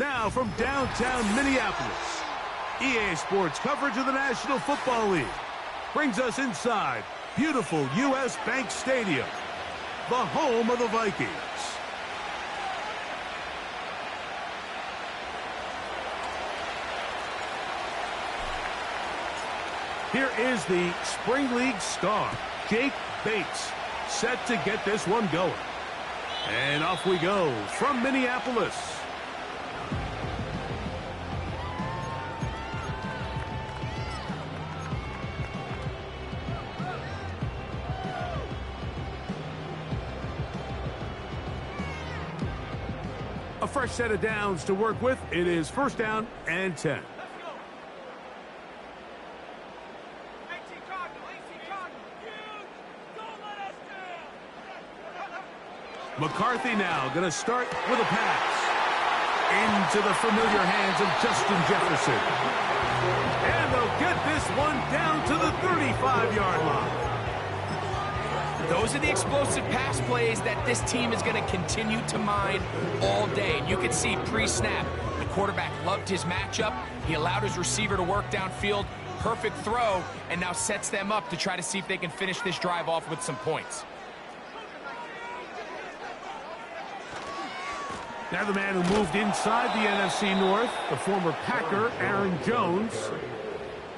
Now from downtown Minneapolis, EA Sports coverage of the National Football League brings us inside beautiful U.S. Bank Stadium, the home of the Vikings. Here is the Spring League star, Jake Bates, set to get this one going. And off we go from Minneapolis. A fresh set of downs to work with. It is first down and 10. McCarthy now going to start with a pass into the familiar hands of Justin Jefferson. And they'll get this one down to the 35-yard line. Those are the explosive pass plays that this team is going to continue to mine all day. And you can see pre-snap, the quarterback loved his matchup. He allowed his receiver to work downfield. Perfect throw, and now sets them up to try to see if they can finish this drive off with some points. Now the man who moved inside the NFC North, the former Packer, Aaron Jones.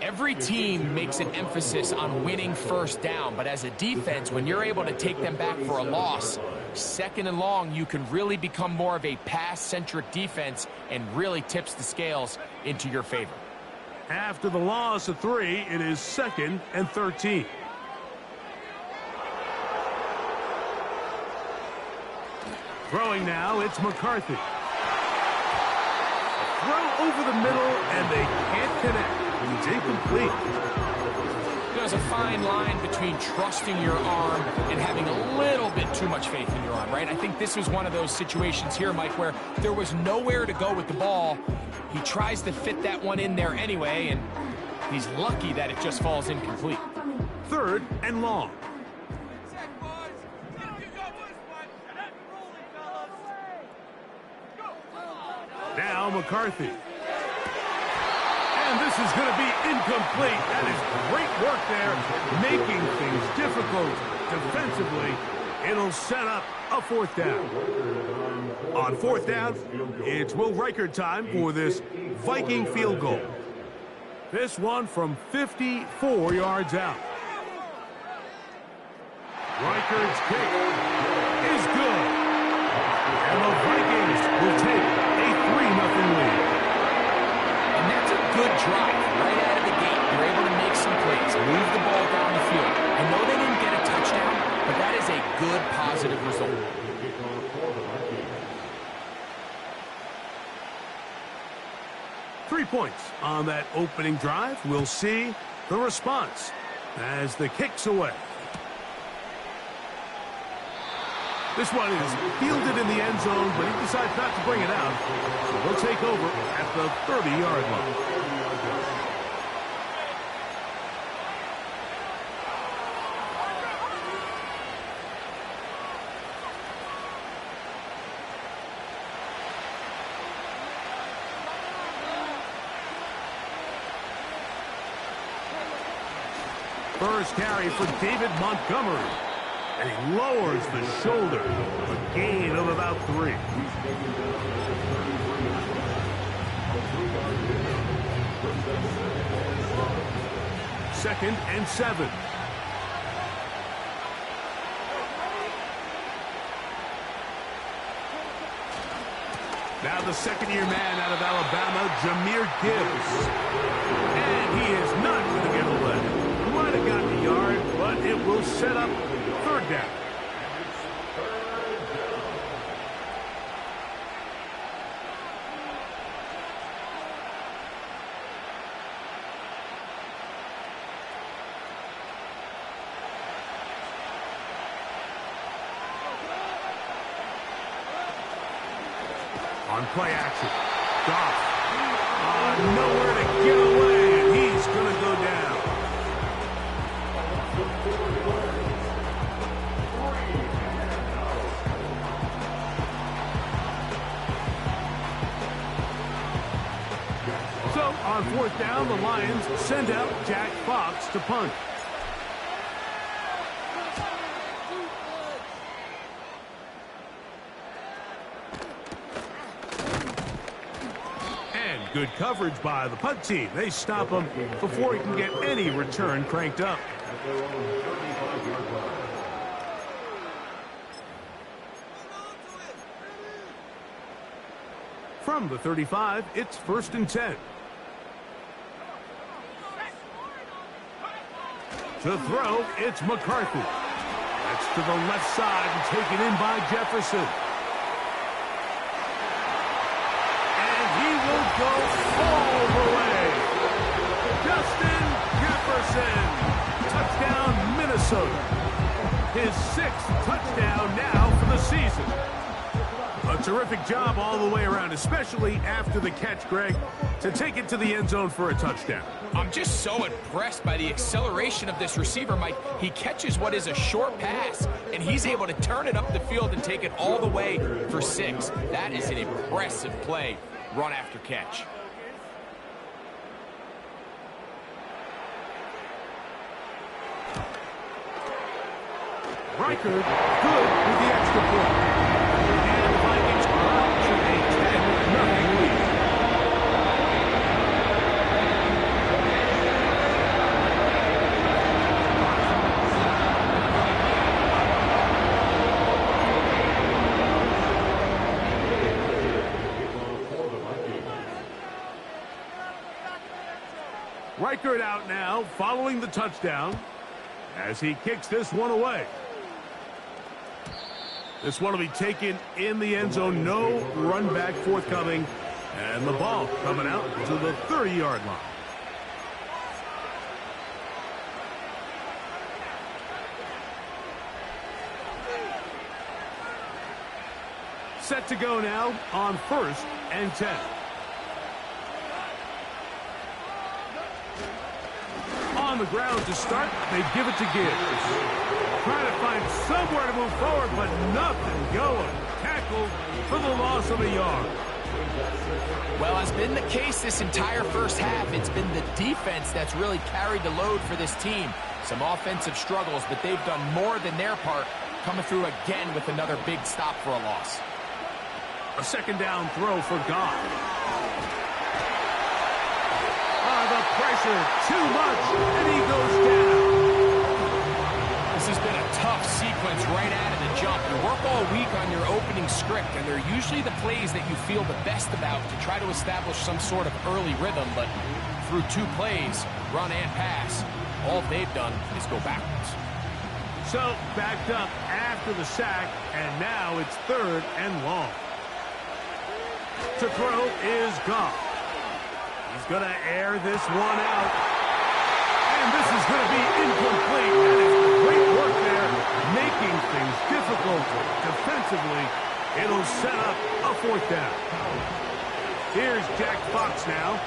Every team makes an emphasis on winning first down, but as a defense, when you're able to take them back for a loss, second and long, you can really become more of a pass-centric defense and really tips the scales into your favor. After the loss of 3, it is 2nd and 13. Throwing now, it's McCarthy. A throw over the middle, and they can't connect. It's incomplete. There's a fine line between trusting your arm and having a little bit too much faith in your arm, right? I think this was one of those situations here, Mike, where there was nowhere to go with the ball. He tries to fit that one in there anyway, and he's lucky that it just falls incomplete. 3rd and long. Now McCarthy. And this is going to be incomplete. That is great work there, making things difficult defensively. It'll set up a 4th down. On 4th down, it's Will Reichard time for this Viking field goal. This one from 54 yards out. Reichard's kick is good. And the Vikings will take a 3-0 lead. And that's a good drive right out of the gate. You're able to make some plays, move the ball down the field. I know they didn't get a touchdown, but that is a good positive result. Three points on that opening drive. We'll see the response as the kick's away. This one is fielded in the end zone, but he decides not to bring it out. So they'll take over at the 30-yard line. First carry for David Montgomery. And he lowers the shoulder. A gain of about 3. Second and 7. Now the second-year man out of Alabama, Jahmyr Gibbs. And he is not going to get a leg. He might have gotten a yard, but it will set up 3rd down. On play action, Goff. Nowhere to get away, and he's going to go down. On fourth down, the Lions send out Jack Fox to punt. Good coverage by the punt team. They stop him before he can get any return cranked up. From the 35, it's 1st and 10. To throw, it's McCarthy. That's to the left side and taken in by Jefferson. Go all the way. Justin Jefferson. Touchdown, Minnesota. His 6th touchdown now for the season. A terrific job all the way around, especially after the catch, Greg, to take it to the end zone for a touchdown. I'm just so impressed by the acceleration of this receiver, Mike. He catches what is a short pass, and he's able to turn it up the field and take it all the way for 6. That is an impressive play. Run after catch. Riker, good with the extra point. And the Vikings are out to a 10-0 lead. Reichert out now, following the touchdown, as he kicks this one away. This one will be taken in the end zone. No run back forthcoming. And the ball coming out to the 30-yard line. Set to go now on 1st and 10. On the ground to start, they give it to Gibbs. Trying to find somewhere to move forward, but nothing going. Tackled for the loss of a yard. Well, as been the case this entire first half, it's been the defense that's really carried the load for this team. Some offensive struggles, but they've done more than their part, coming through again with another big stop for a loss. A 2nd down throw for God. The pressure, too much, and he goes down. This has been a tough sequence right out of the jump. You work all week on your opening script, and they're usually the plays that you feel the best about to try to establish some sort of early rhythm, but through 2 plays, run and pass, all they've done is go backwards. So, backed up after the sack, and now it's 3rd and long. To throw is Goff. He's going to air this one out. And this is going to be incomplete. That is great work there, making things difficult defensively. It'll set up a 4th down. Here's Jack Fox now.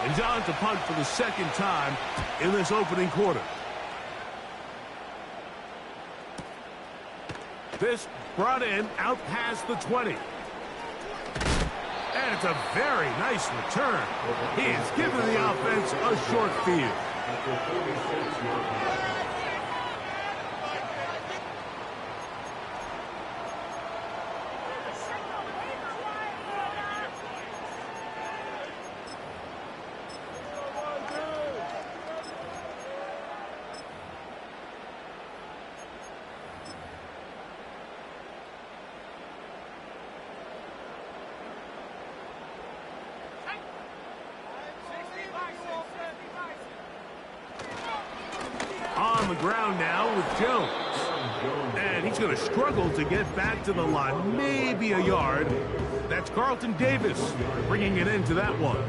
And John to punt for the 2nd time in this opening quarter. This brought in out past the 20. And it's a very nice return. He has given the offense a short field. On the ground now with Jones. And he's going to struggle to get back to the line. Maybe a yard. That's Carlton Davis bringing it into that one.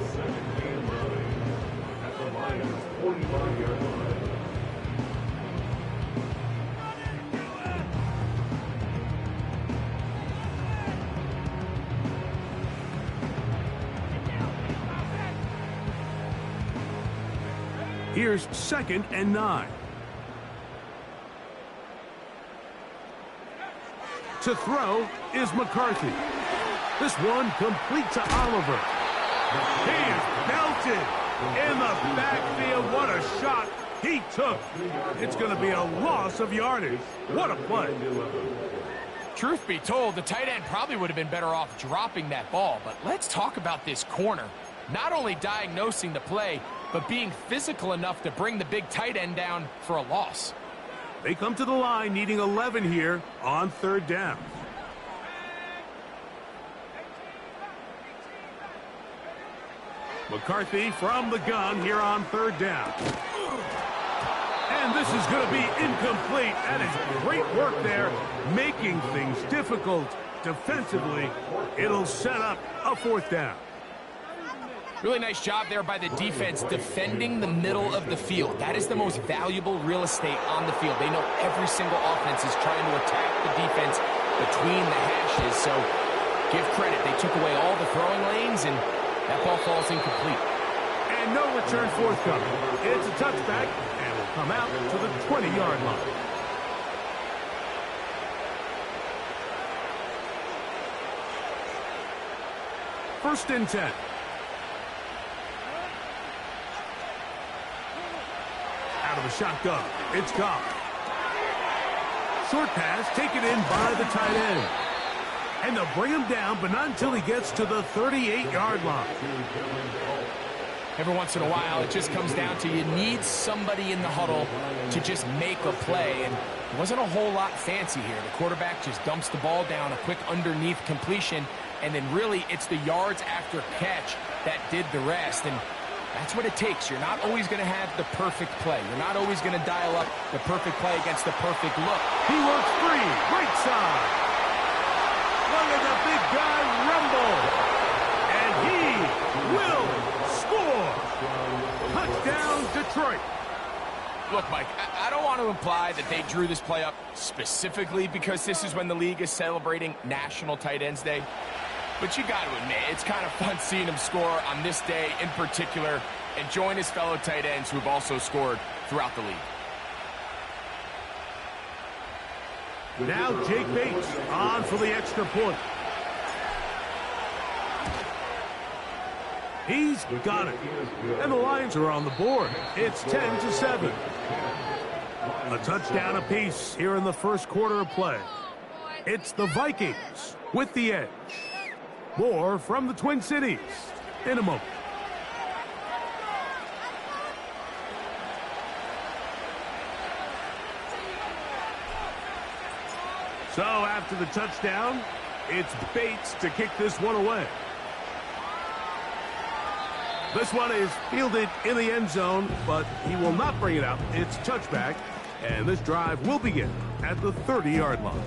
Here's 2nd and 9. To throw is McCarthy. This one complete to Oliver. He is belted. In the backfield, what a shot he took. It's going to be a loss of yardage. What a play. Truth be told, the tight end probably would have been better off dropping that ball. But let's talk about this corner. Not only diagnosing the play, but being physical enough to bring the big tight end down for a loss. They come to the line needing 11 here on third down. McCarthy from the gun here on third down. And this is going to be incomplete. That is great work there, making things difficult defensively. It'll set up a fourth down. Really nice job there by the defense defending the middle of the field. That is the most valuable real estate on the field. They know every single offense is trying to attack the defense between the hashes. So give credit. They took away all the throwing lanes, and that ball falls incomplete. And no return forthcoming. It's a touchback, and will come out to the 20-yard line. First and 10. Out of the shotgun, it's gone. Short pass taken in by the tight end. And they'll bring him down, but not until he gets to the 38-yard line. Every once in a while, it just comes down to you need somebody in the huddle to just make a play. And it wasn't a whole lot fancy here. The quarterback just dumps the ball down, a quick underneath completion, and then really it's the yards after catch that did the rest. And that's what it takes. You're not always going to have the perfect play. You're not always going to dial up the perfect play against the perfect look. He works free, right side. Look at the big guy rumble. And he will score. Touchdown, Detroit. Look, Mike, I don't want to imply that they drew this play up specifically because this is when the league is celebrating National Tight Ends Day. But you got to admit, it's kind of fun seeing him score on this day in particular and join his fellow tight ends who've also scored throughout the league. Now Jake Bates on for the extra point. He's got it. And the Lions are on the board. It's 10-7. A touchdown apiece here in the first quarter of play. It's the Vikings with the edge. More from the Twin Cities in a moment. So after the touchdown, it's Bates to kick this one away. This one is fielded in the end zone, but he will not bring it out. It's touchback, and this drive will begin at the 30-yard line.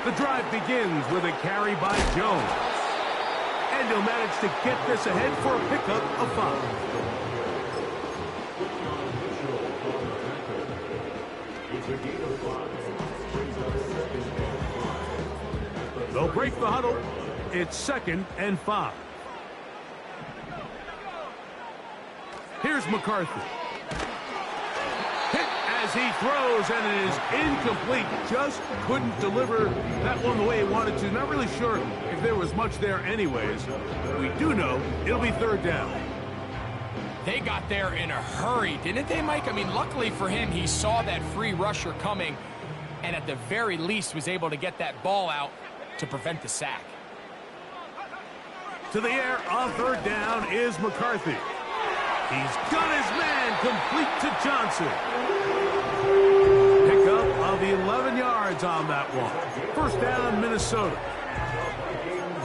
The drive begins with a carry by Jones. And he'll manage to get this ahead for a pickup of 5. They'll break the huddle. It's 2nd and 5. Here's McCarthy. Hit as he throws, and it is incomplete. Just couldn't deliver that one the way he wanted to. Not really sure if there was much there anyways. We do know it'll be 3rd down. They got there in a hurry, didn't they, Mike? I mean, luckily for him, he saw that free rusher coming and at the very least was able to get that ball out to prevent the sack. To the air on 3rd down is McCarthy. He's got his man complete to Johnson. Pickup of 11 yards on that one. 1st down, Minnesota.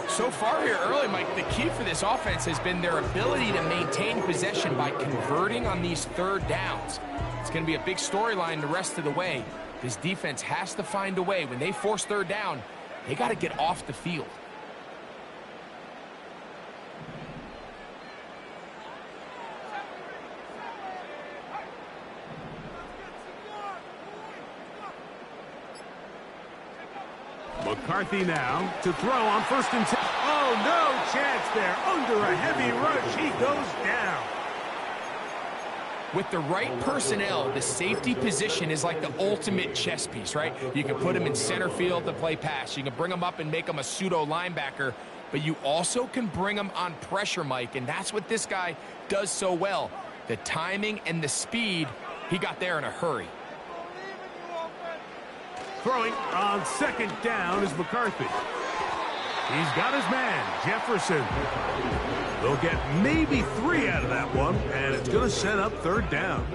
So far here early, Mike, the key for this offense has been their ability to maintain possession by converting on these 3rd downs. It's going to be a big storyline the rest of the way. This defense has to find a way. When they force 3rd down, they got to get off the field. McCarthy now to throw on 1st and 10. Oh, no chance there. Under a heavy rush, he goes down. With the right personnel, the safety position is like the ultimate chess piece, right? You can put him in center field to play pass. You can bring him up and make him a pseudo linebacker, but you also can bring him on pressure, Mike, and that's what this guy does so well. The timing and the speed, he got there in a hurry. Throwing on 2nd down is McCarthy. He's got his man, Jefferson. They'll get maybe 3 out of that one, and it's going to set up 3rd down.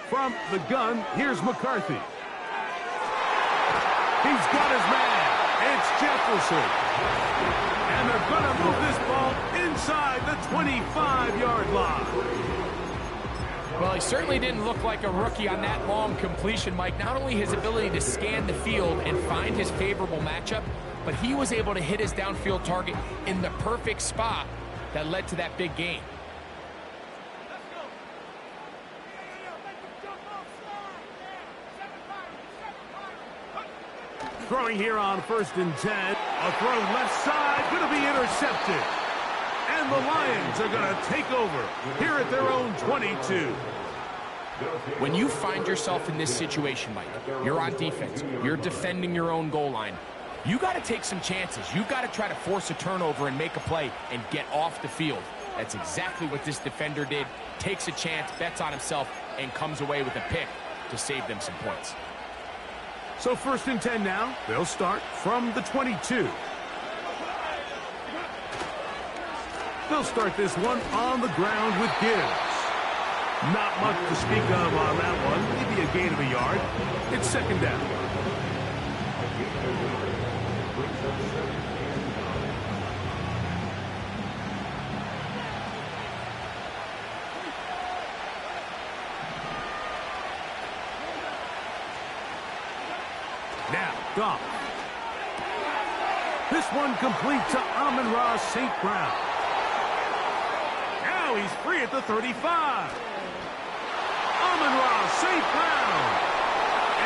From the gun, here's McCarthy. He's got his man. It's Jefferson. And they're going to move this ball inside the 25-yard line. Well, he certainly didn't look like a rookie on that long completion, Mike. Not only his ability to scan the field and find his favorable matchup, but he was able to hit his downfield target in the perfect spot that led to that big gain. Throwing here on 1st and 10. A throw left side, going to be intercepted. And the Lions are going to take over here at their own 22. When you find yourself in this situation, Mike, you're on defense, you're defending your own goal line, you got to take some chances. You got to try to force a turnover and make a play and get off the field. That's exactly what this defender did. Takes a chance, bets on himself, and comes away with a pick to save them some points. So 1st and 10 now. They'll start from the 22. They'll start this one on the ground with Gibbs. Not much to speak of on that one. Maybe a gain of a yard. It's 2nd down. Now, Goff. This one complete to Amon-Ra St. Brown. Now he's free at the 35. Amon-Ra St. Brown.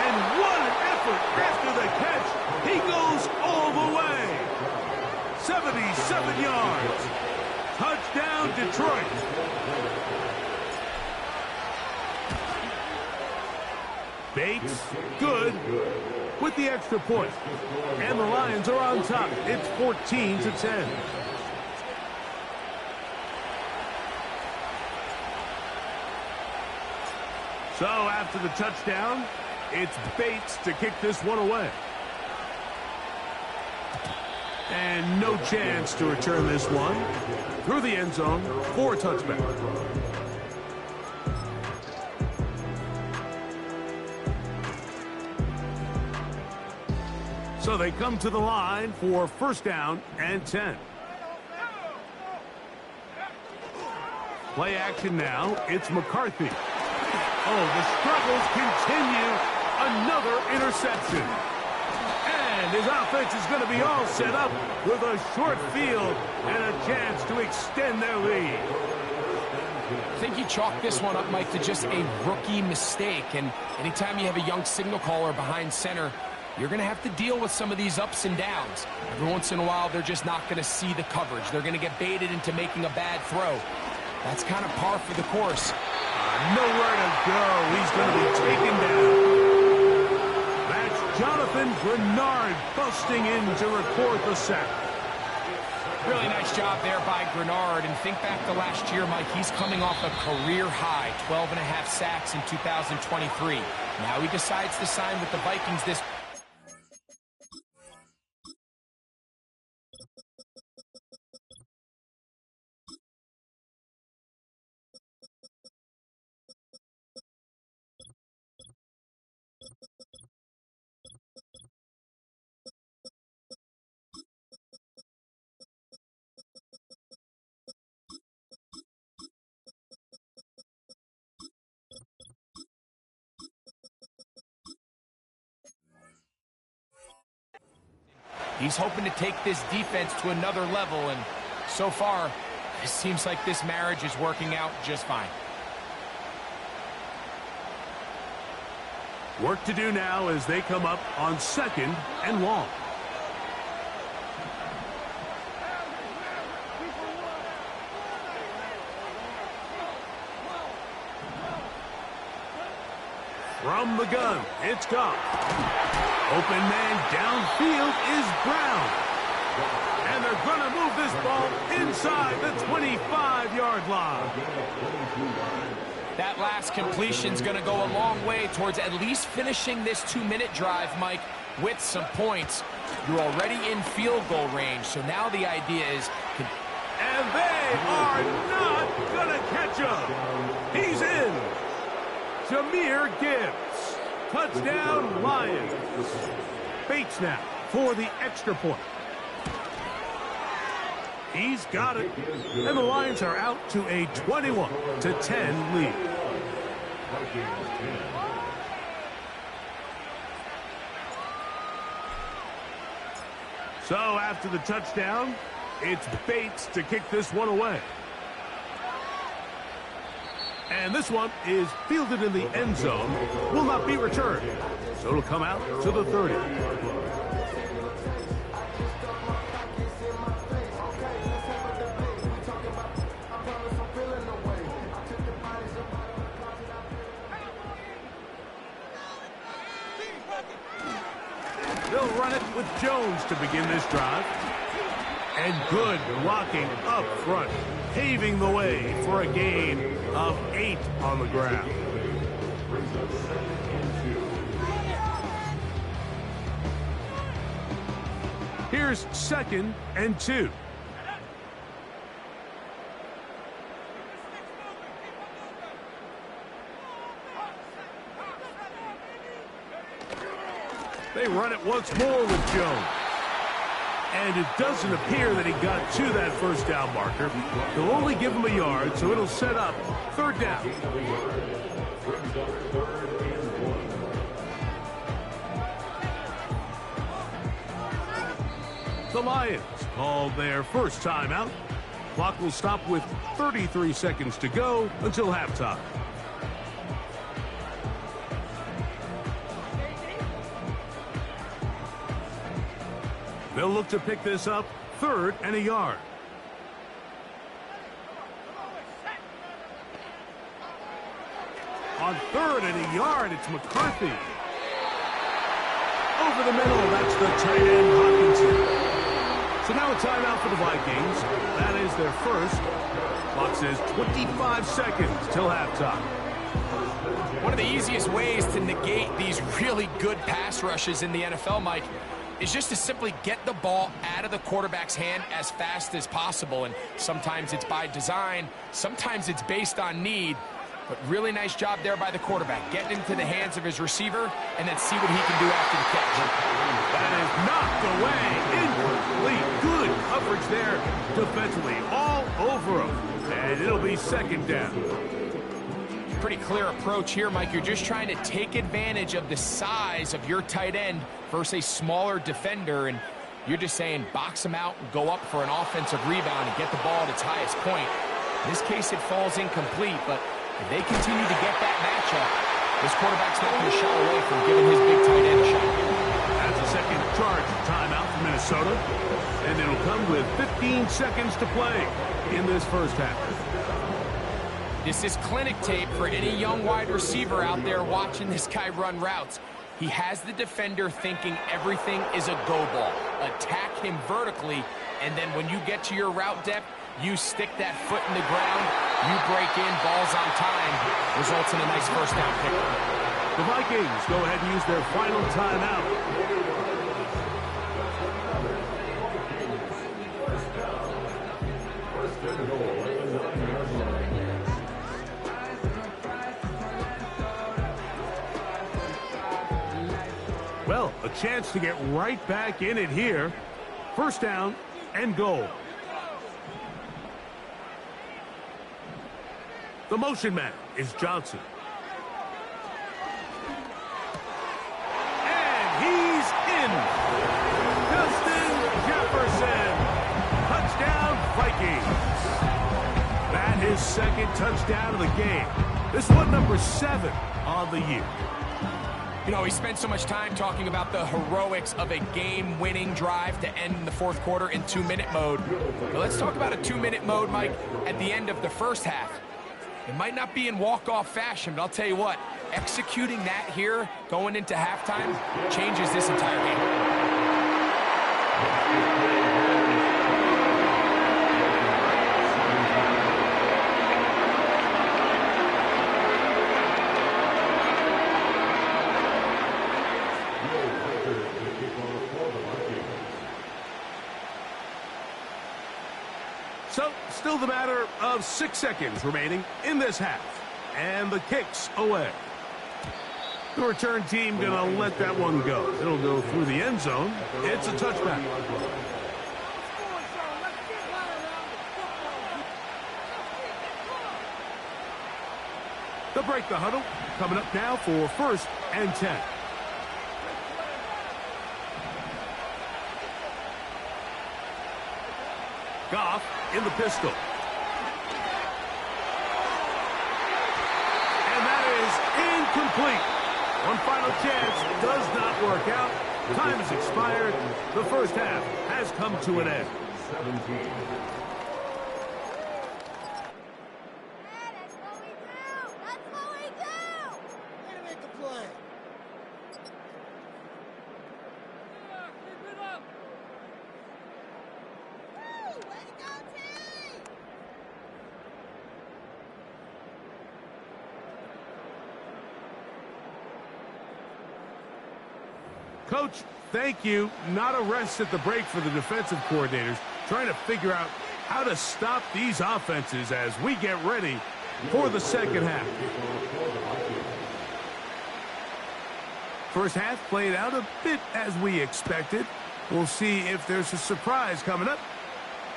And what an effort after the catch. He goes all the way. 77 yards. Touchdown, Detroit. Bates, good, with the extra point. And the Lions are on top. It's 14-10. So after the touchdown, it's Bates to kick this one away. And no chance to return this one through the end zone for a touchback. So they come to the line for 1st down and 10. Play action now. It's McCarthy. Oh, the struggles continue. Another interception. And his offense is going to be all set up with a short field and a chance to extend their lead. I think you chalk this one up, Mike, to just a rookie mistake. And anytime you have a young signal caller behind center, you're going to have to deal with some of these ups and downs. Every once in a while, they're just not going to see the coverage. They're going to get baited into making a bad throw. That's kind of par for the course. Nowhere to go. He's going to be taken down. That's Jonathan Grenard busting in to record the sack. Really nice job there by Grenard. And think back to last year, Mike. He's coming off a career high, 12.5 sacks in 2023. Now he decides to sign with the Vikings this He's hoping to take this defense to another level, and so far, it seems like this marriage is working out just fine. Work to do now as they come up on 2nd and long. From the gun, it's Goff. Open man downfield is Brown. And they're going to move this ball inside the 25-yard line. That last completion's going to go a long way towards at least finishing this 2-minute drive, Mike, with some points. You're already in field goal range, so now the idea is... And they are not going to catch him. He's in. Jahmyr Gibbs. Touchdown, Lions. Bates now for the extra point. He's got it. And the Lions are out to a 21-10 lead. So after the touchdown, it's Bates to kick this one away. And this one is fielded in the end zone. Will not be returned. So it'll come out to the 30. They'll run it with Jones to begin this drive. And good blocking up front, paving the way for a gain of 8 on the ground. Here's 2nd and 2. They run it once more with Jones. And it doesn't appear that he got to that first down marker. They'll only give him a yard, so it'll set up 3rd down. The Lions called their first timeout. Clock will stop with 33 seconds to go until halftime. They'll look to pick this up 3rd and a yard. On 3rd and a yard, it's McCarthy. Over the middle, that's the tight end Hawkinson. So now a timeout for the Vikings. That is their first. Clock says 25 seconds till halftime. One of the easiest ways to negate these really good pass rushes in the NFL, Mike, is just to simply get the ball out of the quarterback's hand as fast as possible. And sometimes it's by design, sometimes it's based on need. But really nice job there by the quarterback, getting into the hands of his receiver and then see what he can do after the catch. That is knocked away, incomplete. Good coverage there defensively, all over him. And it'll be 2nd down. Pretty clear approach here, Mike. You're just trying to take advantage of the size of your tight end versus a smaller defender, and you're just saying box him out and go up for an offensive rebound and get the ball at its highest point. In this case, it falls incomplete, but if they continue to get that matchup, this quarterback's not going to shy away from giving his big tight end a shot. That's a second charge timeout for Minnesota, and it'll come with 15 seconds to play in this first half. This is clinic tape for any young wide receiver out there watching this guy run routes. He has the defender thinking everything is a go ball. Attack him vertically, and then when you get to your route depth, you stick that foot in the ground, you break in, balls on time, results in a nice first down pickup. The Vikings go ahead and use their final timeout. Well, a chance to get right back in it here. 1st down and goal. The motion man is Johnson. And he's in. Justin second touchdown of the game. This one number 7 on the year. You know, we spent so much time talking about the heroics of a game-winning drive to end in the fourth quarter in 2-minute mode. But let's talk about a 2-minute mode, Mike, at the end of the first half. It might not be in walk-off fashion, but I'll tell you what, executing that here going into halftime changes this entire game. So, still the matter of 6 seconds remaining in this half. And the kick's away. The return team going to let that one go. It'll go through the end zone. It's a touchback. They'll break the huddle. Coming up now for 1st and 10. Goff in the pistol. And that is incomplete. One final chance does not work out. Time has expired. The first half has come to an end. Coach, thank you. Not a rest at the break for the defensive coordinators, trying to figure out how to stop these offenses as we get ready for the second half. First half played out a bit as we expected. We'll see if there's a surprise coming up.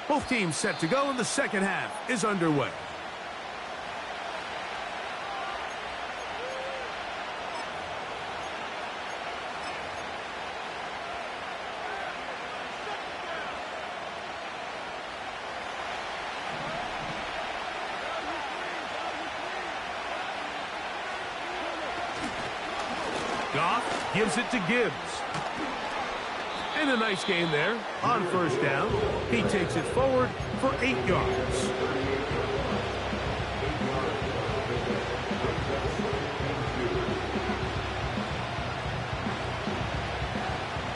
Both teams set to go, and the second half is underway. Goff gives it to Gibbs. And a nice game there on first down. He takes it forward for 8 yards.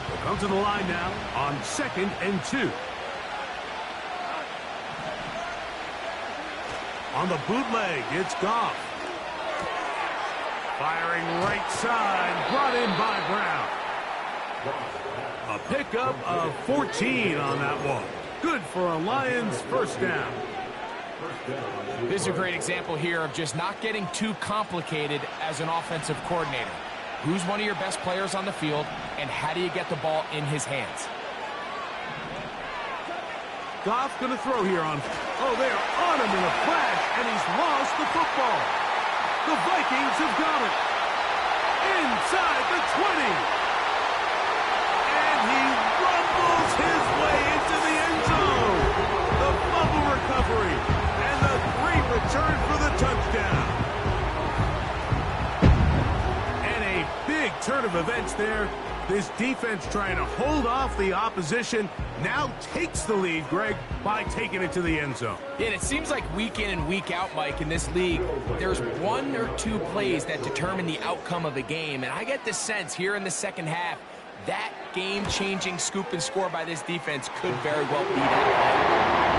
We'll come to the line now on 2nd and 2. On the bootleg, it's Goff. Firing right side, brought in by Brown. A pickup of 14 on that one. Good for a Lions first down. This is a great example here of just not getting too complicated as an offensive coordinator. Who's one of your best players on the field, and how do you get the ball in his hands? Goff going to throw here on. Oh, they're on him in a flash, and he's lost the football. The Vikings have got it. Inside the 20. And he rumbles his way into the end zone. The fumble recovery. And the great return for the touchdown. And a big turn of events there. This defense trying to hold off the opposition now takes the lead, Greg, by taking it to the end zone. Yeah, and it seems like week in and week out, Mike, in this league, there's 1 or 2 plays that determine the outcome of a game. And I get the sense here in the second half, that game-changing scoop and score by this defense could very well be that play.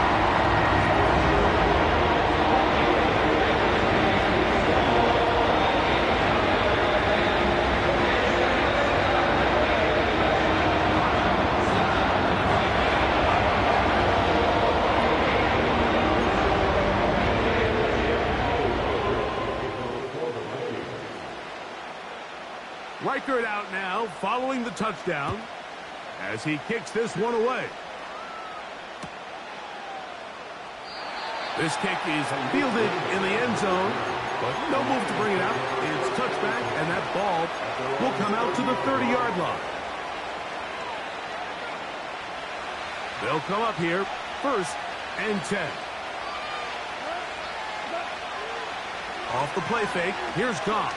Reichert out now following the touchdown as he kicks this one away. This kick is fielded in the end zone, but no move to bring it out. It's touchback, and that ball will come out to the 30-yard line. They'll come up here, 1st and 10. Off the play fake, here's Goff.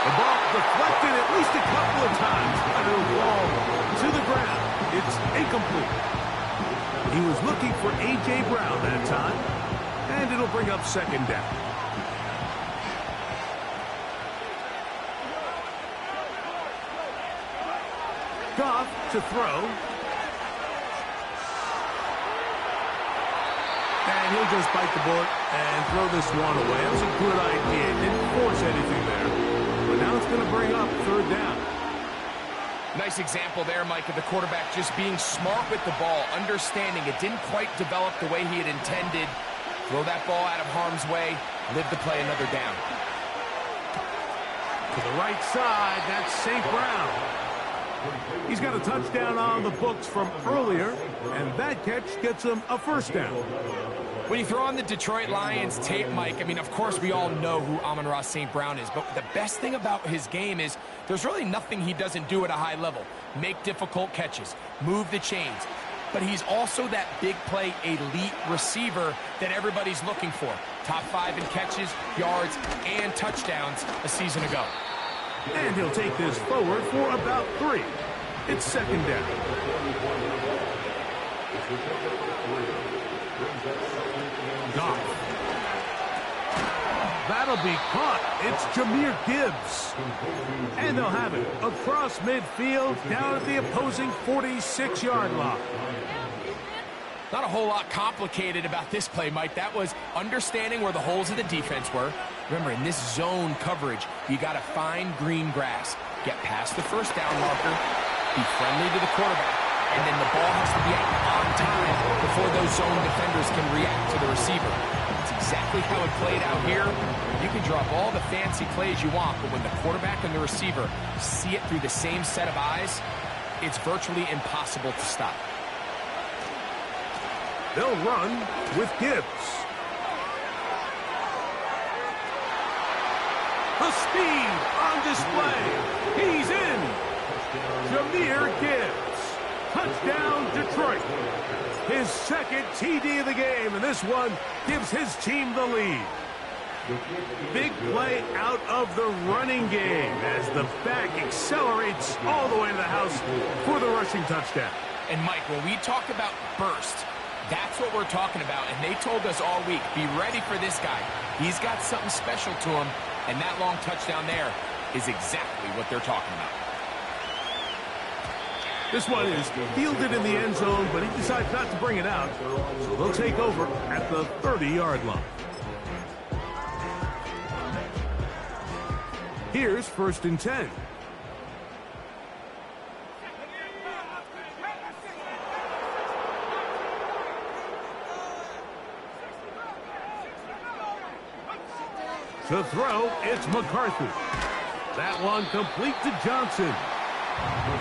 The ball deflected at least a couple of times, but it'll fall to the ground. It's incomplete. He was looking for A.J. Brown that time, and it'll bring up second down. Goff to throw. And he'll just bite the bullet and throw this one away. That was a good idea. Didn't force anything there. But now it's going to bring up third down. Nice example there, Mike, of the quarterback just being smart with the ball, understanding it didn't quite develop the way he had intended. Throw that ball out of harm's way, live to play another down. To the right side, that's St. Brown. He's got a touchdown on the books from earlier, and that catch gets him a first down. When you throw on the Detroit Lions tape, Mike, I mean, of course we all know who Amon-Ra St. Brown is, but the best thing about his game is there's really nothing he doesn't do at a high level. Make difficult catches, move the chains. But he's also that big play elite receiver that everybody's looking for. Top 5 in catches, yards, and touchdowns a season ago. And he'll take this forward for about 3. It's second down. Goff. That'll be caught. It's Jahmyr Gibbs. And they'll have it across midfield down at the opposing 46-yard line. Not a whole lot complicated about this play, Mike. That was understanding where the holes of the defense were. Remember, in this zone coverage, you got to find green grass. Get past the first down marker, be friendly to the quarterback, and then the ball has to be out on time before those zone defenders can react to the receiver. That's exactly how it played out here. You can drop all the fancy plays you want, but when the quarterback and the receiver see it through the same set of eyes, it's virtually impossible to stop. They'll run with Gibbs. The speed on display. He's in. Jahmyr Gibbs. Touchdown, Detroit. His second TD of the game, and this one gives his team the lead. Big play out of the running game as the back accelerates all the way to the house for the rushing touchdown. And, Mike, when we talk about burst, that's what we're talking about, and they told us all week, be ready for this guy. He's got something special to him, and that long touchdown there is exactly what they're talking about. This one is fielded in the end zone, but he decides not to bring it out, so they'll take over at the 30-yard line. Here's 1st and 10. To throw, it's McCarthy. That one complete to Johnson.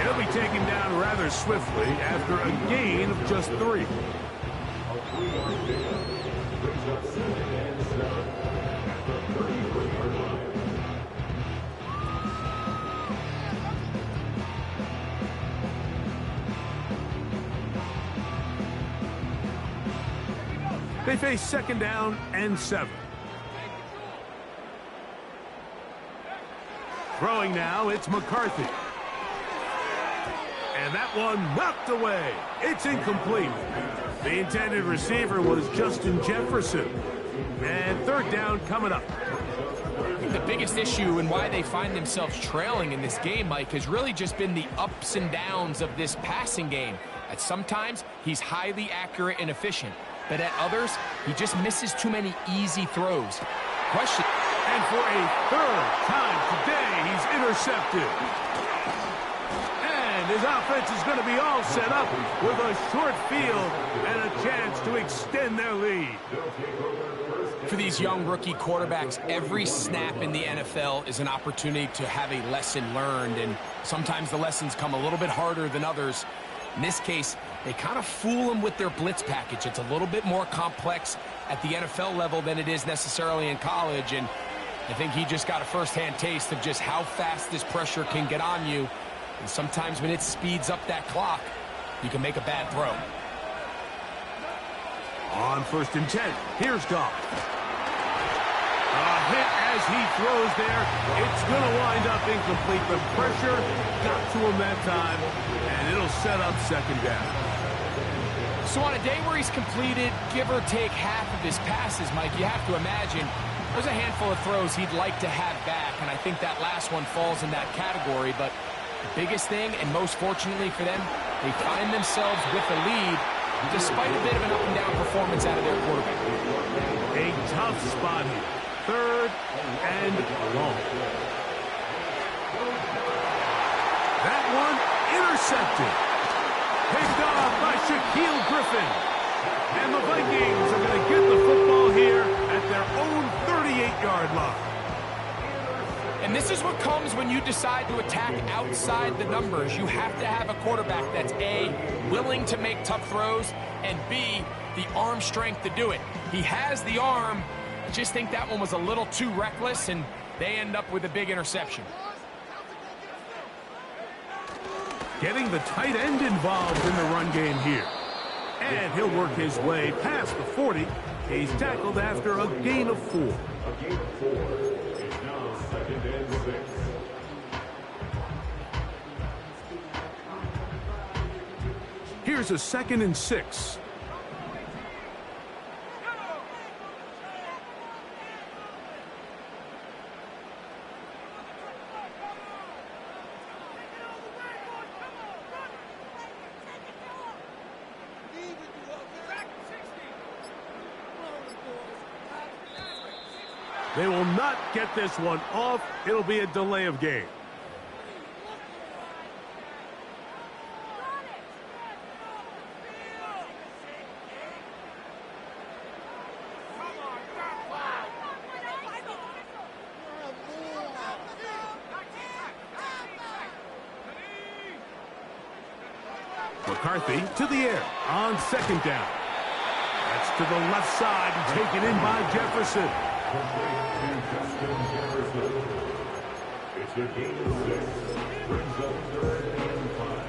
He'll be taken down rather swiftly after a gain of just 3. They face 2nd down and 7. Throwing now, it's McCarthy. And that one knocked away. It's incomplete. The intended receiver was Justin Jefferson. And 3rd down coming up. The biggest issue and why they find themselves trailing in this game, Mike, has really just been the ups and downs of this passing game. At sometimes, he's highly accurate and efficient. But at others, he just misses too many easy throws. Question. And for a 3rd time today, he's intercepted. And his offense is going to be all set up with a short field and a chance to extend their lead. For these young rookie quarterbacks, every snap in the NFL is an opportunity to have a lesson learned, and sometimes the lessons come a little bit harder than others. In this case, they kind of fool them with their blitz package. It's a little bit more complex at the NFL level than it is necessarily in college, and I think he just got a first-hand taste of just how fast this pressure can get on you. And sometimes when it speeds up that clock, you can make a bad throw. On 1st and 10, here's Goff. A hit as he throws there. It's going to wind up incomplete. The pressure got to him that time, and it'll set up 2nd down. So on a day where he's completed, give or take half of his passes, Mike, you have to imagine there's a handful of throws he'd like to have back, and I think that last one falls in that category. But the biggest thing, and most fortunately for them, they find themselves with a lead despite a bit of an up-and-down performance out of their quarterback. A tough spot here. 3rd and long. That one intercepted. Picked off by Shaquille Griffin. And the Vikings are going to get the football here at their own 38-yard line. And this is what comes when you decide to attack outside the numbers. You have to have a quarterback that's A, willing to make tough throws, and B, the arm strength to do it. He has the arm. I just think that one was a little too reckless, and they end up with a big interception. Getting the tight end involved in the run game here. And he'll work his way past the 40. He's tackled after a gain of 4. Here's a 2nd and 6. They will not get this one off. It'll be a delay of game. McCarthy to the air on 2nd down. That's to the left side and taken in by Jefferson. It's a gain of 6. Brings up 3rd and 5.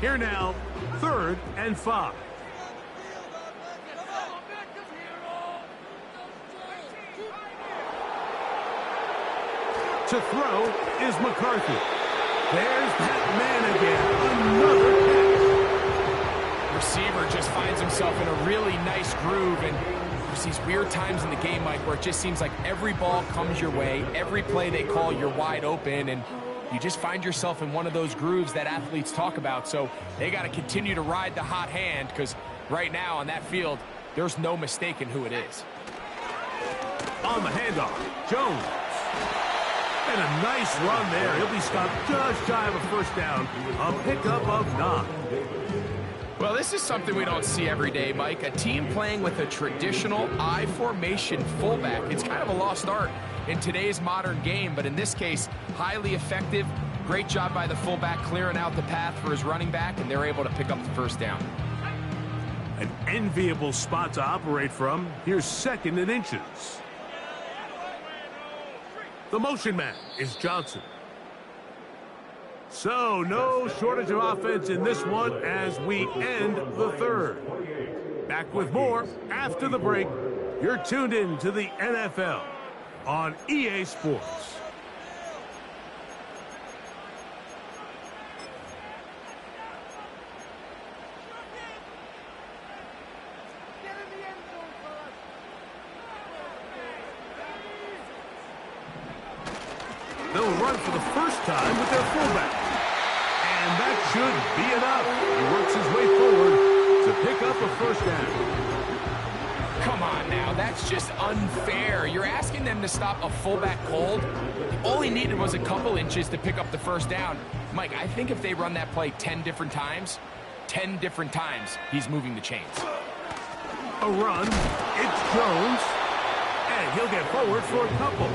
Here now, 3rd and 5. To throw is McCarthy. There's that man again. Another catch. Receiver just finds himself in a really nice groove, and there's these weird times in the game, Mike, where it just seems like every ball comes your way, every play they call, you're wide open, and you just find yourself in one of those grooves that athletes talk about. So they got to continue to ride the hot hand, because right now on that field, there's no mistaking who it is. On the handoff, Jones. And a nice run there. He'll be stopped just shy of a 1st down. A pickup of 9. Well, this is something we don't see every day, Mike. A team playing with a traditional I formation fullback. It's kind of a lost art in today's modern game, but in this case, highly effective. Great job by the fullback clearing out the path for his running back, and they're able to pick up the 1st down. An enviable spot to operate from. Here's 2nd and inches. The motion man is Johnson. So no shortage of offense in this one as we end the 3rd. Back with more after the break. You're tuned in to the NFL on EA Sports. They'll run for the 1st time with their fullback. And that should be enough. He works his way forward to pick up a 1st down. Come on now, that's just unfair. You're asking them to stop a fullback cold. All he needed was a couple inches to pick up the 1st down. Mike, I think if they run that play 10 different times, he's moving the chains. A run. It's Jones. And he'll get forward for a couple.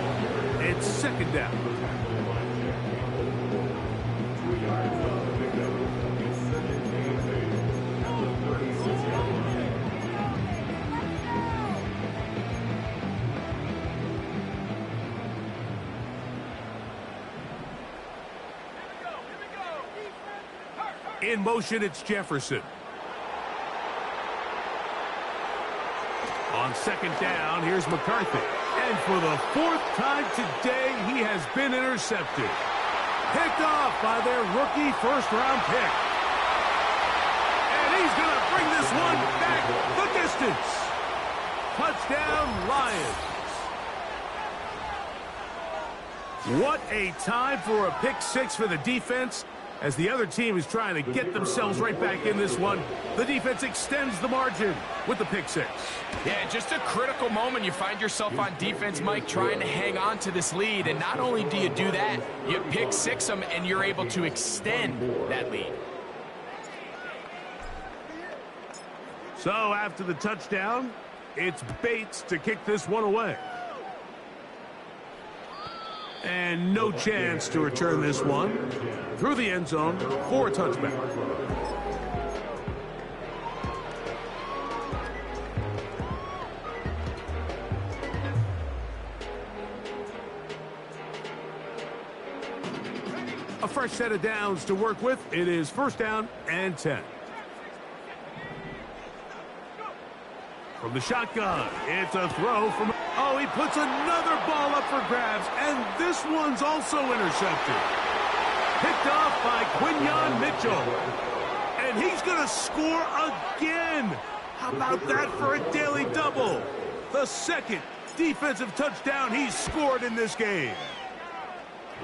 It's 2nd down. In motion, it's Jefferson. On second down, here's McCarthy. And for the fourth time today, he has been intercepted. Picked off by their rookie first-round pick. And he's going to bring this one back the distance. Touchdown, Lions. What a time for a pick six for the defense. As the other team is trying to get themselves right back in this one, the defense extends the margin with the pick six. Yeah, just a critical moment. You find yourself on defense, Mike, trying to hang on to this lead. And not only do you do that, you pick six them, and you're able to extend that lead. So after the touchdown, it's Bates to kick this one away. And no chance to return this one through the end zone for a touchback. A fresh set of downs to work with. It is first down and 10. From the shotgun, it's a throw from... Oh, he puts another ball up for grabs, and this one's also intercepted. Picked off by Quinyon Mitchell. And he's going to score again. How about that for a daily double? The second defensive touchdown he's scored in this game.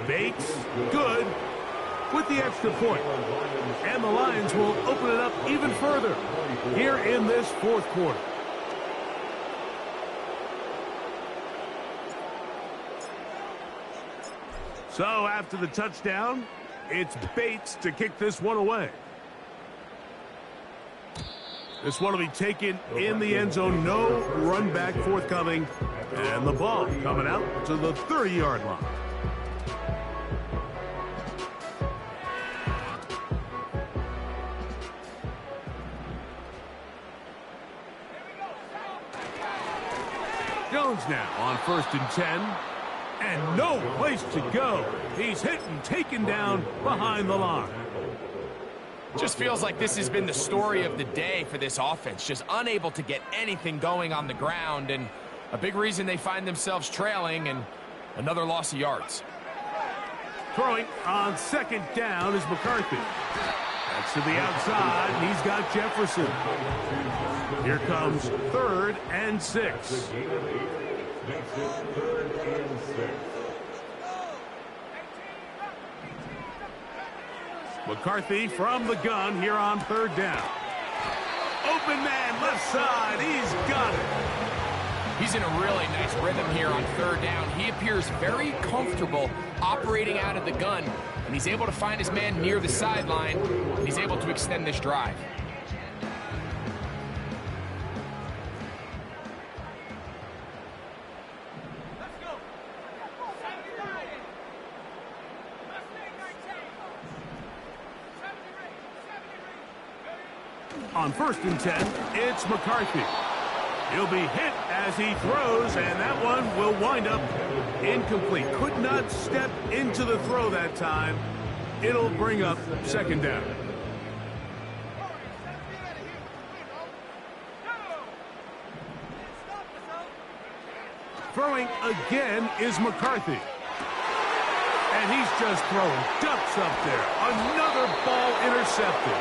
Bates, good, with the extra point. And the Lions will open it up even further here in this fourth quarter. So after the touchdown, it's Bates to kick this one away. This one will be taken in the end zone. No run back forthcoming. And the ball coming out to the 30-yard line. Jones now on 1st and 10. And no place to go. He's hit and taken down behind the line. Just feels like this has been the story of the day for this offense. Just unable to get anything going on the ground. And a big reason they find themselves trailing, and another loss of yards. Throwing on second down is McCarthy. That's to the outside, and he's got Jefferson. Here comes 3rd and 6. McCarthy from the gun here on 3rd down. Open man, left side. He's got it. He's in a really nice rhythm here on 3rd down. He appears very comfortable operating out of the gun, and he's able to find his man near the sideline, and he's able to extend this drive. On 1st and 10, it's McCarthy. He'll be hit as he throws, and that one will wind up incomplete. Could not step into the throw that time. It'll bring up 2nd down. Throwing again is McCarthy. And he's just throwing ducks up there. Another ball intercepted.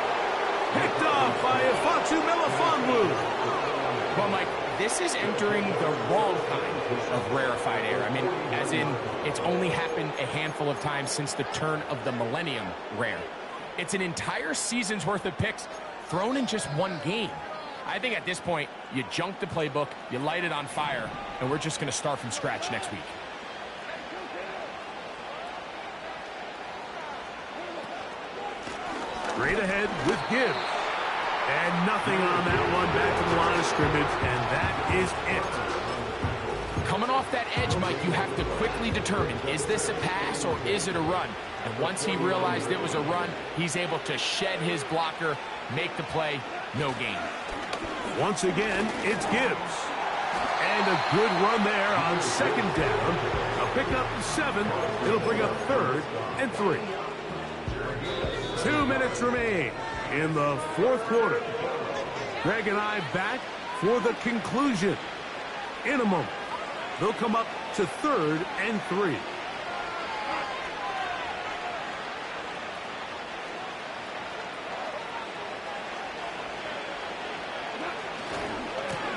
Picked off by Ifeatu Melifonwu. Well, Mike, this is entering the wrong kind of rarefied air. I mean, as in, it's only happened a handful of times since the turn of the millennium rare. It's an entire season's worth of picks thrown in just one game. I think at this point, you junk the playbook, you light it on fire, and we're just going to start from scratch next week. Straight ahead with Gibbs. And nothing on that one, back to the line of scrimmage, and that is it. Coming off that edge, Mike, you have to quickly determine, is this a pass or is it a run? And once he realized it was a run, he's able to shed his blocker, make the play, no gain. Once again, it's Gibbs. And a good run there on 2nd down. A pickup 7. It'll bring up 3rd and 3. 2 minutes remain in the fourth quarter. Greg and I back for the conclusion in a moment. They'll come up to 3rd and 3.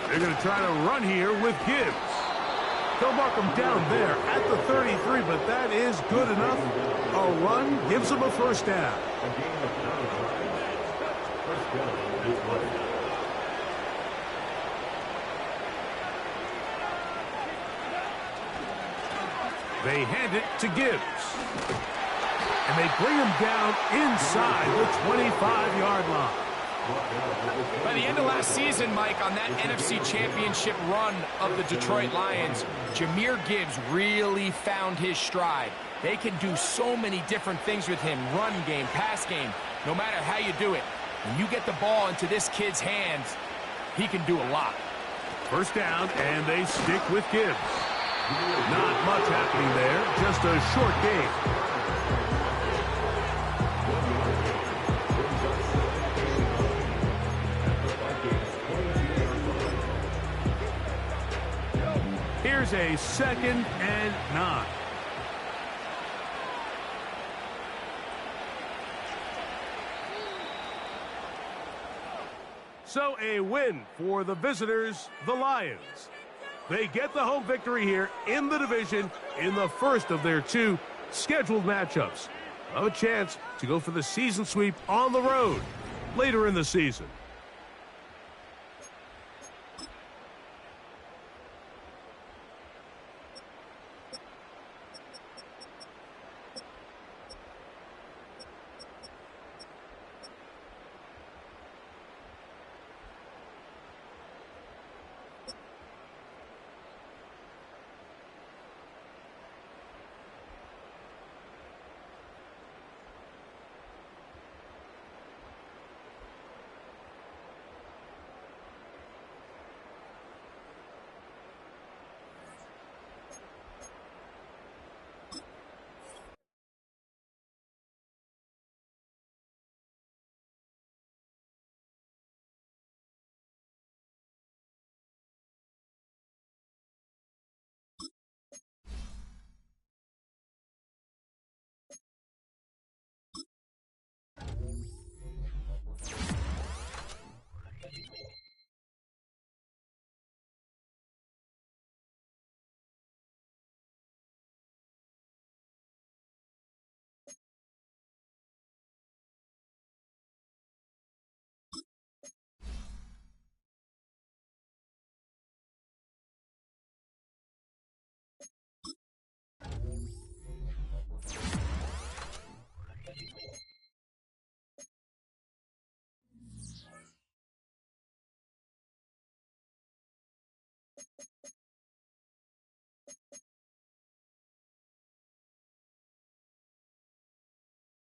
They're going to try to run here with Gibbs. They'll mark him down there at the 33, but that is good enough. A run gives them a first down. They hand it to Gibbs. And they bring him down inside the 25-yard line. By the end of last season, Mike, on that NFC Championship run of the Detroit Lions, Jahmyr Gibbs really found his stride. They can do so many different things with him, run game, pass game, no matter how you do it. When you get the ball into this kid's hands, he can do a lot. First down, and they stick with Gibbs. Not much happening there, just a short game. Here's a 2nd and 9. So a win for the visitors, the Lions. They get the home victory here in the division in the first of their 2 scheduled matchups. A chance to go for the season sweep on the road later in the season.